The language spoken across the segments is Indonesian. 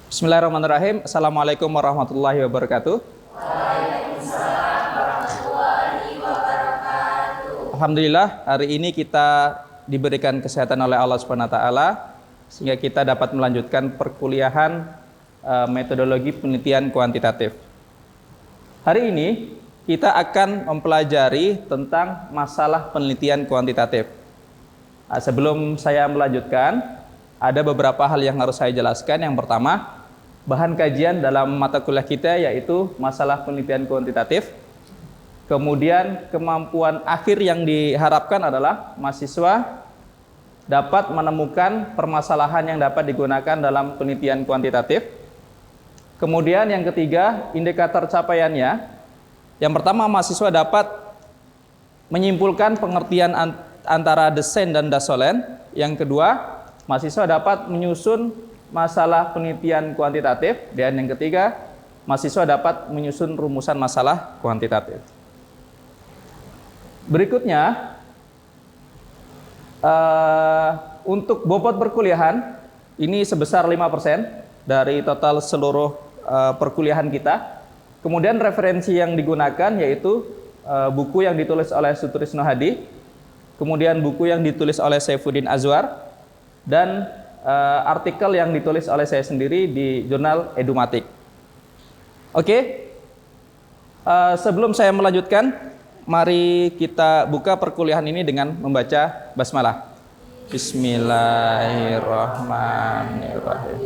Bismillahirrahmanirrahim. Assalamualaikum warahmatullahi wabarakatuh. Alhamdulillah, hari ini kita diberikan kesehatan oleh Allah Subhanahu wa taala sehingga kita dapat melanjutkan perkuliahan metodologi penelitian kuantitatif. Hari ini kita akan mempelajari tentang masalah penelitian kuantitatif. Sebelum saya melanjutkan, ada beberapa hal yang harus saya jelaskan. Yang pertama, bahan kajian dalam mata kuliah kita yaitu masalah penelitian kuantitatif. Kemudian kemampuan akhir yang diharapkan adalah mahasiswa dapat menemukan permasalahan yang dapat digunakan dalam penelitian kuantitatif. Kemudian yang ketiga, indikator capaiannya. Yang pertama, mahasiswa dapat menyimpulkan pengertian antara Desain dan Dasolen. Yang kedua, mahasiswa dapat menyusun masalah penelitian kuantitatif. Dan yang ketiga, mahasiswa dapat menyusun rumusan masalah kuantitatif. Berikutnya, untuk bobot perkuliahan ini sebesar 5% dari total seluruh perkuliahan kita. Kemudian referensi yang digunakan yaitu buku yang ditulis oleh Sutrisno Hadi, kemudian buku yang ditulis oleh Saifuddin Azwar, dan artikel yang ditulis oleh saya sendiri di jurnal Edumatik. Oke, sebelum saya melanjutkan, mari kita buka perkuliahan ini dengan membaca basmalah. Bismillahirrahmanirrahim.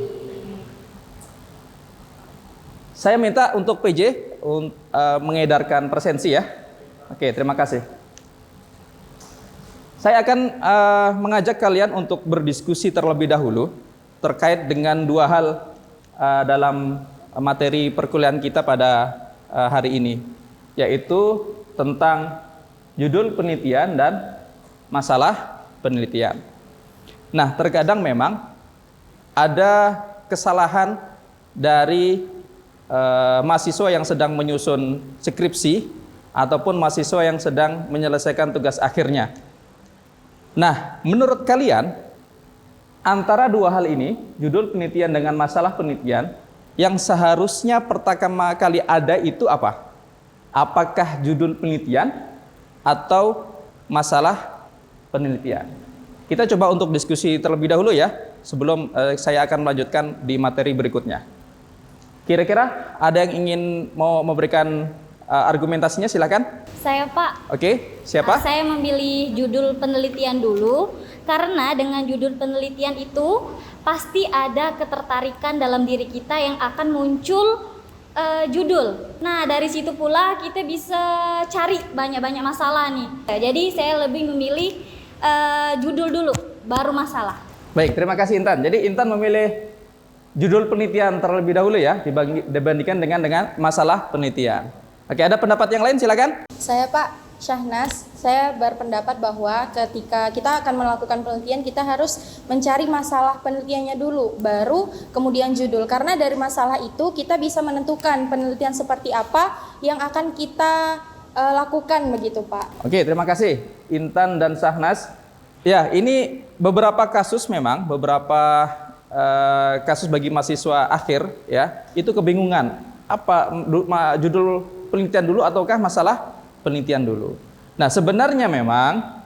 Saya minta untuk PJ mengedarkan presensi ya. Oke, terima kasih. Saya akan mengajak kalian untuk berdiskusi terlebih dahulu terkait dengan dua hal dalam materi perkuliahan kita pada hari ini, yaitu tentang judul penelitian dan masalah penelitian. Nah, terkadang memang ada kesalahan dari mahasiswa yang sedang menyusun skripsi ataupun mahasiswa yang sedang menyelesaikan tugas akhirnya. Nah, menurut kalian antara dua hal ini, judul penelitian dengan masalah penelitian, yang seharusnya pertama kali ada itu apa? Apakah judul penelitian atau masalah penelitian? Kita coba untuk diskusi terlebih dahulu ya, sebelum saya akan melanjutkan di materi berikutnya. Kira-kira ada yang ingin mau memberikan argumentasinya, silakan. Saya, Pak. Oke, siapa? Saya memilih judul penelitian dulu karena dengan judul penelitian itu pasti ada ketertarikan dalam diri kita yang akan muncul judul. Nah, dari situ pula kita bisa cari banyak-banyak masalah nih. Jadi saya lebih memilih judul dulu, baru masalah. Baik, terima kasih Intan. Jadi Intan memilih judul penelitian terlebih dahulu ya, dibandingkan dengan masalah penelitian. Oke, ada pendapat yang lain, silakan. Saya Pak Syahnas, saya berpendapat bahwa ketika kita akan melakukan penelitian, kita harus mencari masalah penelitiannya dulu, baru kemudian judul. Karena dari masalah itu kita bisa menentukan penelitian seperti apa yang akan kita lakukan, begitu Pak. Oke, terima kasih Intan dan Syahnas. Ya, ini beberapa kasus memang, beberapa kasus bagi mahasiswa akhir ya, itu kebingungan. Apa judul penelitian dulu ataukah masalah penelitian dulu? Nah, sebenarnya memang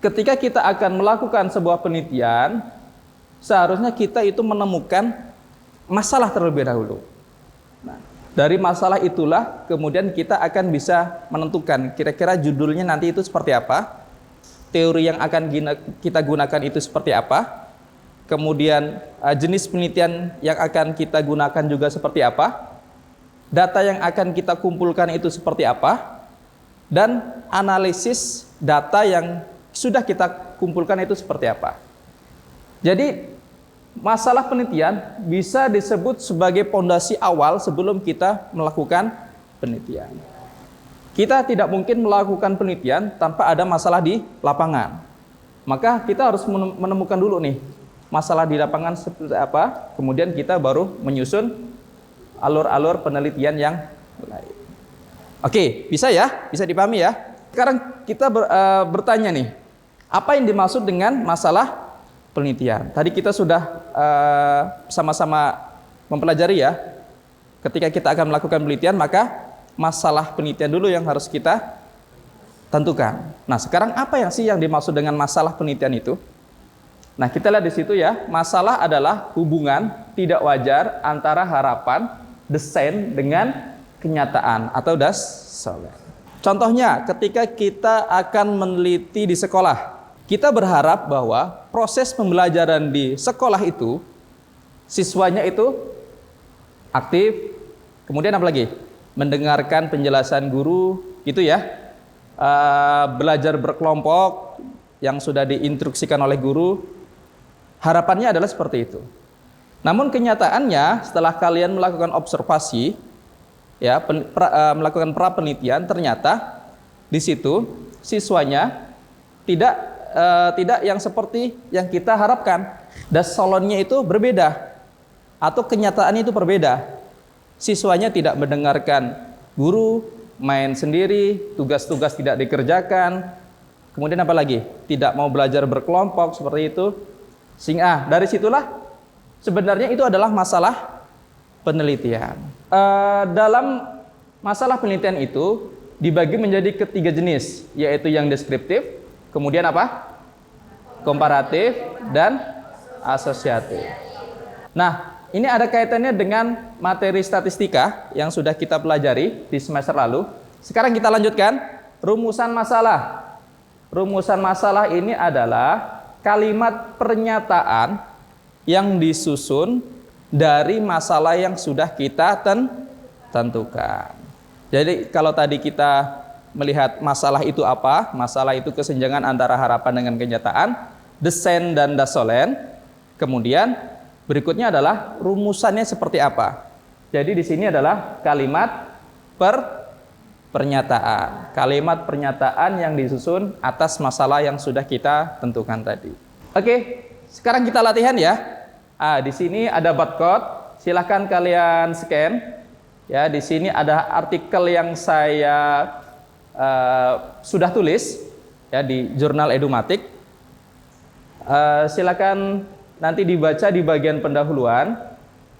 ketika kita akan melakukan sebuah penelitian, seharusnya kita itu menemukan masalah terlebih dahulu. Nah, dari masalah itulah kemudian kita akan bisa menentukan kira-kira judulnya nanti itu seperti apa, teori yang akan kita gunakan itu seperti apa, kemudian jenis penelitian yang akan kita gunakan juga seperti apa, data yang akan kita kumpulkan itu seperti apa, dan analisis data yang sudah kita kumpulkan itu seperti apa. Jadi masalah penelitian bisa disebut sebagai pondasi awal sebelum kita melakukan penelitian. Kita tidak mungkin melakukan penelitian tanpa ada masalah di lapangan. Maka kita harus menemukan dulu nih masalah di lapangan seperti apa, kemudian kita baru menyusun alur-alur penelitian yang lain. Oke, bisa ya? Bisa dipahami ya? Sekarang kita bertanya nih, apa yang dimaksud dengan masalah penelitian? Tadi kita sudah sama-sama mempelajari ya. Ketika kita akan melakukan penelitian, maka masalah penelitian dulu yang harus kita tentukan. Nah, sekarang apa yang sih yang dimaksud dengan masalah penelitian itu? Nah, kita lihat di situ ya, masalah adalah hubungan tidak wajar antara harapan desain dengan kenyataan atau dasar. Contohnya, ketika kita akan meneliti di sekolah, kita berharap bahwa proses pembelajaran di sekolah itu siswanya itu aktif, kemudian apa lagi? Mendengarkan penjelasan guru, gitu ya. Belajar berkelompok yang sudah diinstruksikan oleh guru. Harapannya adalah seperti itu. Namun kenyataannya setelah kalian melakukan observasi, ya, melakukan pra penelitian, ternyata di situ siswanya tidak yang seperti yang kita harapkan. Dasolonnya itu berbeda atau kenyataannya itu berbeda. Siswanya tidak mendengarkan guru, main sendiri, tugas-tugas tidak dikerjakan. Kemudian apa lagi? Tidak mau belajar berkelompok seperti itu. Sehingga dari situlah sebenarnya itu adalah masalah penelitian. Dalam masalah penelitian itu dibagi menjadi ketiga jenis, yaitu yang deskriptif, kemudian apa? Komparatif, dan asosiatif. Nah, ini ada kaitannya dengan materi statistika yang sudah kita pelajari di semester lalu. Sekarang kita lanjutkan rumusan masalah. Rumusan masalah ini adalah kalimat pernyataan yang disusun dari masalah yang sudah kita tentukan. Jadi kalau tadi kita melihat masalah itu apa? Masalah itu kesenjangan antara harapan dengan kenyataan, desain dan dasolen. Kemudian berikutnya adalah rumusannya seperti apa. Jadi di sini adalah kalimat pernyataan. Kalimat pernyataan yang disusun atas masalah yang sudah kita tentukan tadi. Oke, sekarang kita latihan ya. Di sini ada barcode. Silahkan kalian scan. Ya, di sini ada artikel yang saya sudah tulis ya di jurnal Edumatik. Silakan nanti dibaca di bagian pendahuluan.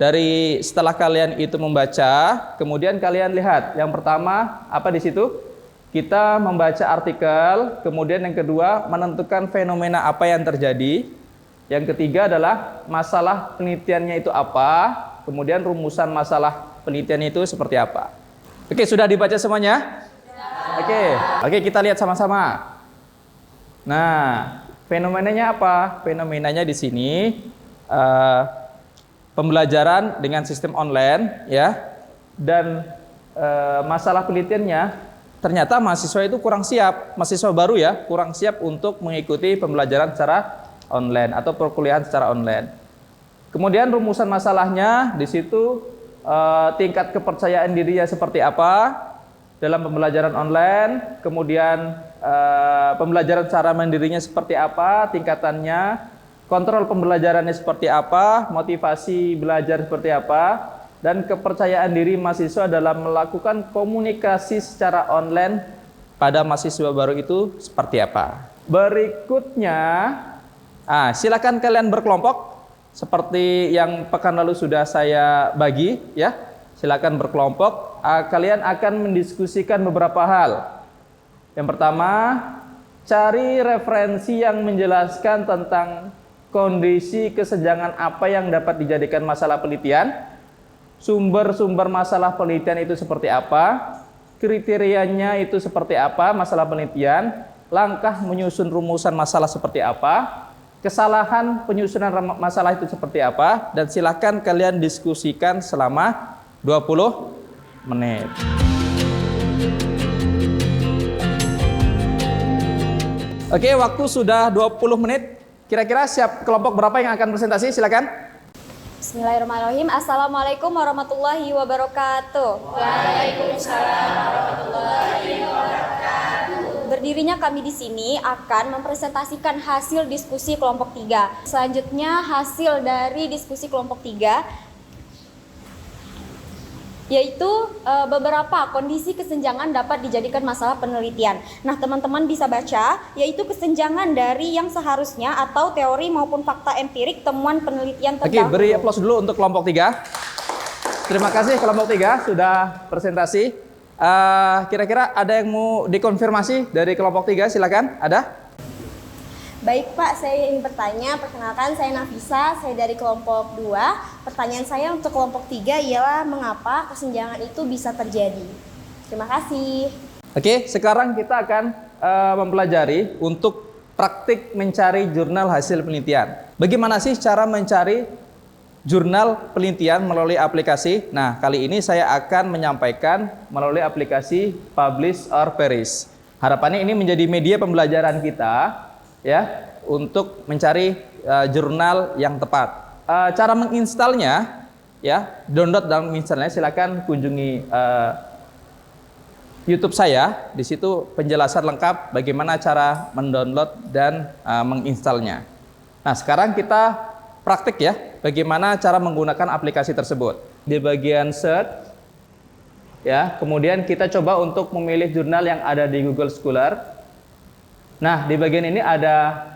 Dari setelah kalian itu membaca, kemudian kalian lihat yang pertama apa di situ? Kita membaca artikel, kemudian yang kedua menentukan fenomena apa yang terjadi. Yang ketiga adalah masalah penelitiannya itu apa, kemudian rumusan masalah penelitiannya itu seperti apa. Oke, sudah dibaca semuanya? Oke, kita lihat sama-sama. Nah, fenomenanya apa? Fenomenanya di sini pembelajaran dengan sistem online ya, dan masalah penelitiannya ternyata mahasiswa itu kurang siap, mahasiswa baru ya, kurang siap untuk mengikuti pembelajaran secara online atau perkuliahan secara online. Kemudian rumusan masalahnya di situ tingkat kepercayaan dirinya seperti apa dalam pembelajaran online, kemudian pembelajaran secara mandirinya seperti apa tingkatannya, kontrol pembelajarannya seperti apa, motivasi belajar seperti apa, dan kepercayaan diri mahasiswa dalam melakukan komunikasi secara online pada mahasiswa baru itu seperti apa. Berikutnya, silakan kalian berkelompok seperti yang pekan lalu sudah saya bagi ya. Silakan berkelompok. Kalian akan mendiskusikan beberapa hal. Yang pertama, cari referensi yang menjelaskan tentang kondisi kesenjangan apa yang dapat dijadikan masalah penelitian, sumber-sumber masalah penelitian itu seperti apa, kriterianya itu seperti apa masalah penelitian, langkah menyusun rumusan masalah seperti apa, kesalahan penyusunan masalah itu seperti apa, dan silakan kalian diskusikan selama 20 menit. Oke, waktu sudah 20 menit. Kira-kira siap kelompok berapa yang akan presentasi? Silakan. Bismillahirrahmanirrahim. Assalamualaikum warahmatullahi wabarakatuh. Waalaikumsalam warahmatullahi wabarakatuh. Berdirinya kami di sini akan mempresentasikan hasil diskusi kelompok 3. Selanjutnya hasil dari diskusi kelompok 3 yaitu beberapa kondisi kesenjangan dapat dijadikan masalah penelitian. Nah, teman-teman bisa baca, yaitu kesenjangan dari yang seharusnya atau teori maupun fakta empirik temuan penelitian tentang. Oke, beri aplaus dulu untuk kelompok 3. Terima kasih kelompok 3 sudah presentasi. Kira-kira ada yang mau dikonfirmasi dari kelompok 3? Silakan. Ada? Baik Pak, saya ingin bertanya. Perkenalkan, saya Nafisa, saya dari kelompok 2. Pertanyaan saya untuk kelompok 3 ialah mengapa kesenjangan itu bisa terjadi? Terima kasih. Oke, sekarang kita akan mempelajari untuk praktik mencari jurnal hasil penelitian. Bagaimana sih cara mencari jurnal penelitian melalui aplikasi? Nah, kali ini saya akan menyampaikan melalui aplikasi Publish or Perish. Harapannya ini menjadi media pembelajaran kita ya untuk mencari jurnal yang tepat. Cara menginstalnya ya, download dan menginstalnya silakan kunjungi YouTube saya. Di situ penjelasan lengkap bagaimana cara mendownload dan menginstalnya. Nah, sekarang kita praktik ya bagaimana cara menggunakan aplikasi tersebut. Di bagian search ya, kemudian kita coba untuk memilih jurnal yang ada di Google Scholar. Nah, di bagian ini ada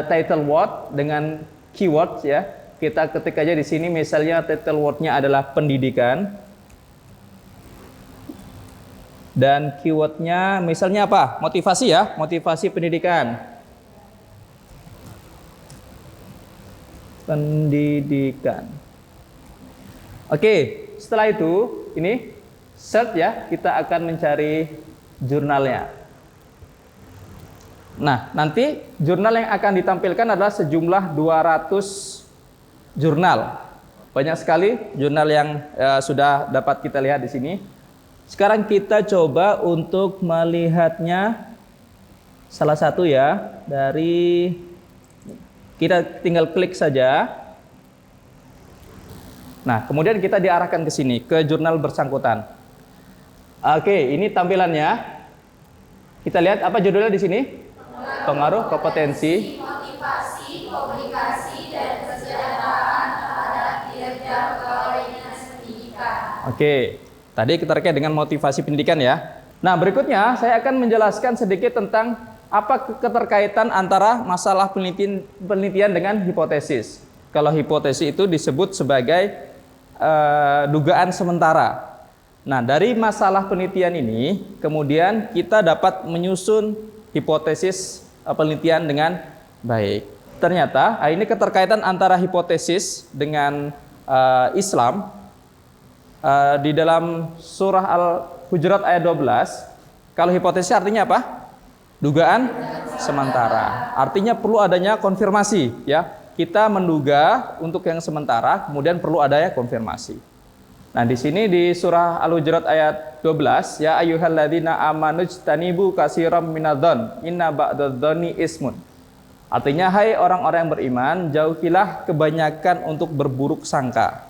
title word dengan keywords ya. Kita ketik aja di sini, misalnya title wordnya adalah pendidikan. Dan keywordnya misalnya apa? Motivasi ya, motivasi pendidikan. Pendidikan. Oke, setelah itu ini search ya, kita akan mencari jurnalnya. Nah, nanti jurnal yang akan ditampilkan adalah sejumlah 200 jurnal. Banyak sekali jurnal yang sudah dapat kita lihat di sini. Sekarang kita coba untuk melihatnya salah satu ya, dari kita tinggal klik saja. Nah, kemudian kita diarahkan ke sini, ke jurnal bersangkutan. Oke, ini tampilannya. Kita lihat apa judulnya di sini? Pengaruh kompetensi, motivasi, komunikasi, dan kesejahteraan terhadap kinerja koordinasi pendidikan. Oke, tadi kita terkait dengan motivasi pendidikan ya. Nah, berikutnya saya akan menjelaskan sedikit tentang apa keterkaitan antara masalah penelitian dengan hipotesis. Kalau hipotesis itu disebut sebagai dugaan sementara. Nah, dari masalah penelitian ini kemudian kita dapat menyusun hipotesis penelitian dengan baik. Ternyata ini keterkaitan antara hipotesis dengan Islam di dalam surah Al-Hujurat ayat 12. Kalau hipotesis artinya apa? Dugaan sementara. Artinya perlu adanya konfirmasi ya. Kita menduga untuk yang sementara, kemudian perlu adanya konfirmasi. Nah, di sini di surah Al-Hujurat ayat 12, ya ayyuhalladzina amanu jtanibu katsiran minadh-dhon inna ba'dadh-dhoni ismun. Artinya, hai orang-orang yang beriman, jauhilah kebanyakan untuk berburuk sangka.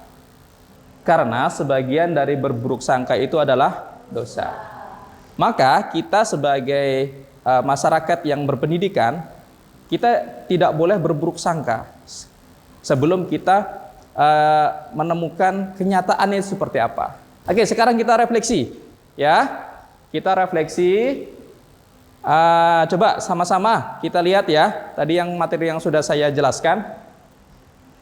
Karena sebagian dari berburuk sangka itu adalah dosa. Maka kita sebagai masyarakat yang berpendidikan, kita tidak boleh berburuk sangka sebelum kita menemukan kenyataannya seperti apa. Oke, sekarang kita refleksi ya. Kita refleksi. Coba sama-sama kita lihat ya. Tadi yang materi yang sudah saya jelaskan.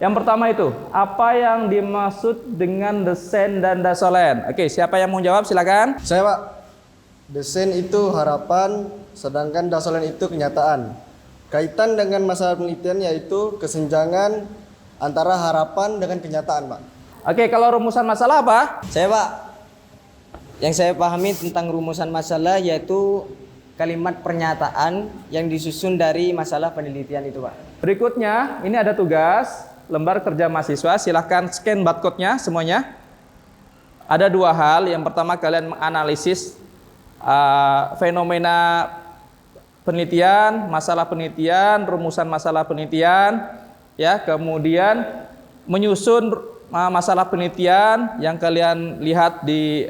Yang pertama itu, apa yang dimaksud dengan desain dan dasolen? Oke, siapa yang mau jawab silakan. Saya Pak. Desain itu harapan, sedangkan dasolen itu kenyataan. Kaitan dengan masalah penelitian yaitu kesenjangan antara harapan dengan kenyataan, Pak. Oke, kalau rumusan masalah apa? Saya Pak, yang saya pahami tentang rumusan masalah yaitu kalimat pernyataan yang disusun dari masalah penelitian itu, Pak. Berikutnya, ini ada tugas lembar kerja mahasiswa. Silahkan scan barcode-nya semuanya. Ada dua hal. Yang pertama, kalian menganalisis fenomena penelitian, masalah penelitian, rumusan masalah penelitian. Ya, kemudian menyusun masalah penelitian yang kalian lihat di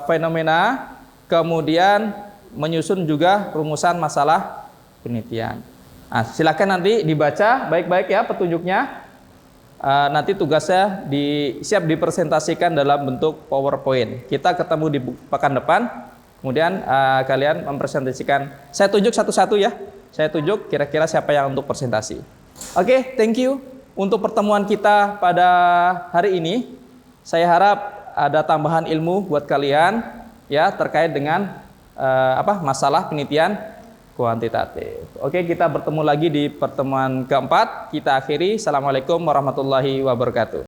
fenomena, kemudian menyusun juga rumusan masalah penelitian. Nah, silakan nanti dibaca baik-baik ya petunjuknya. Nanti tugasnya siap dipresentasikan dalam bentuk PowerPoint. Kita ketemu di pekan depan, kemudian kalian mempresentasikan. Saya tunjuk satu-satu ya. Saya tunjuk kira-kira siapa yang untuk presentasi. Oke, thank you. untuk pertemuan kita pada hari ini. Saya harap ada tambahan ilmu buat kalian ya terkait dengan masalah penelitian kuantitatif. Oke, kita bertemu lagi di pertemuan keempat. Kita akhiri. Assalamualaikum warahmatullahi wabarakatuh.